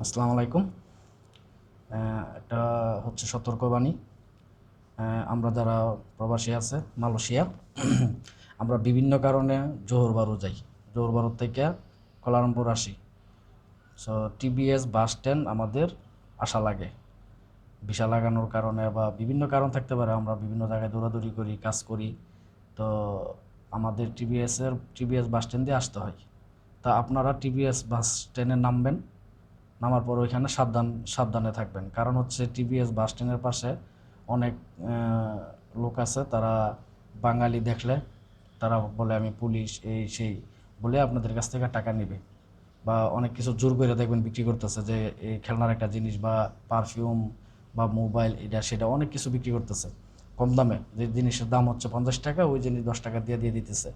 আসসালামু আলাইকুম। এটা হচ্ছে সতর্কবাণী। আমরা যারা প্রবাসী আছে মালয়েশিয়া, আমরা বিভিন্ন কারণে জোহর বারু যাই। জোহর বারু থেকে কোয়ালালামপুর আসি। সো টিবিএস বাস স্ট্যান্ড আমাদের আসা লাগে। ভিসা লাগানোর কারণে বা বিভিন্ন কারণ থাকতে পারে, আমরা বিভিন্ন জায়গায় দৌড়াদৌড়ি করি, কাজ করি। তো আমাদের টিবিএস বাস স্ট্যান্ড দিয়ে আসতে হয়। তা আপনারা টিবিএস বাস স্ট্যান্ডে নামবেন। নামার পর ওইখানে সাবধানে থাকবেন, কারণ হচ্ছে টিবিএস বাস স্ট্যান্ডের পাশে অনেক লোক আছে, তারা বাঙালি দেখলে তারা বলে আমি পুলিশ এই সেই বলে আপনাদের কাছ থেকে টাকা নেবে, বা অনেক কিছু জোর করে দেখবেন বিক্রি করতেছে, যে এই খেলনার একটা জিনিস বা পারফিউম বা মোবাইল এটা সেটা অনেক কিছু বিক্রি করতেছে কম দামে। যে জিনিসের দাম হচ্ছে 50 টাকা, ওই জিনিস 10 টাকা দিয়ে দিয়ে দিতেছে।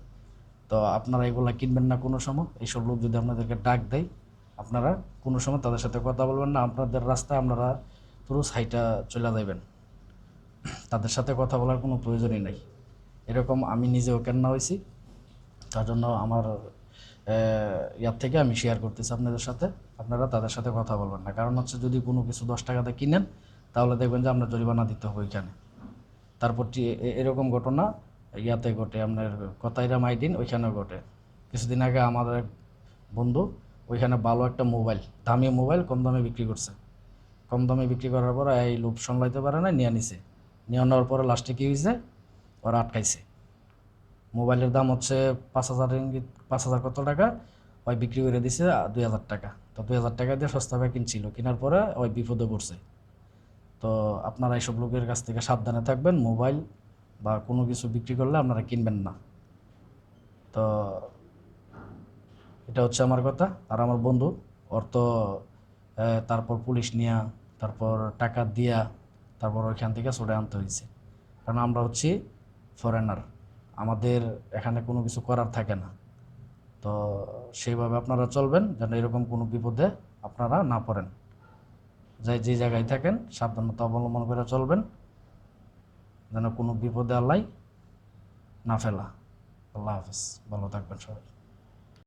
তো আপনারা এগুলো কিনবেন না কোনো সময়। এইসব লোক যদি আপনাদেরকে ডাক দেয়, আপনারা কোনো সময় তাদের সাথে কথা বলবেন না। আপনাদের রাস্তায় আপনারা পুরো সাইডটা চলে যাবেন, তাদের সাথে কথা বলার কোনো প্রয়োজনই নাই। এরকম আমি নিজেও কেননা হয়েছি, তার জন্য আমার ইয়ার থেকে আমি শেয়ার করতেছি আপনাদের সাথে। আপনারা তাদের সাথে কথা বলবেন না, কারণ হচ্ছে যদি কোনো কিছু 10 টাকাতে কিনেন, তাহলে দেখবেন যে আপনার জরিমানা দিতে হবে ওইখানে। তারপর এরকম ঘটনা ইয়াতে ঘটে, আপনার কথাইরা মাইডিন ওইখানেও ঘটে। কিছুদিন আগে আমার এক বন্ধু ওইখানে ভালো একটা মোবাইল, দামি মোবাইল কম দামে বিক্রি করছে। কম দামে বিক্রি করার পর এই লোভ সামলাইতে পারে না, নিয়ে নিছে। নিয়ে নেওয়ার পরে লাস্টে কী হয়েছে, ওরা আটকাইছে। মোবাইলের দাম হচ্ছে 5,000 রিঙ্গিত, 5,000 কত টাকা, ওই বিক্রি করে দিছে 2,000 টাকা। তো 2,000 টাকা দিয়ে সস্তাভাবে কিনছিল, কেনার পরে ওই বিপদে পড়ছে। তো আপনারা এইসব লোকের কাছ থেকে সাবধানে থাকবেন। মোবাইল বা কোনো কিছু বিক্রি করলে আপনারা কিনবেন না। তো এটা হচ্ছে আমার কথা। আর আমার বন্ধু, ওর তো তারপর পুলিশ নিয়া, তারপর টাকা দিয়া, তারপর ওইখান থেকে ছুটে আনতে হয়েছে। কারণ আমরা হচ্ছি ফরেনার, আমাদের এখানে কোনো কিছু করার থাকে না। তো সেইভাবে আপনারা চলবেন যেন এরকম কোনো বিপদে আপনারা না পড়েন। যে জায়গায় থাকেন সাবধানতা অবলম্বন করে চলবেন, যেন কোনো বিপদে আল্লাহ না ফেলা। আল্লাহ হাফেজ, ভালো থাকবেন সবাই।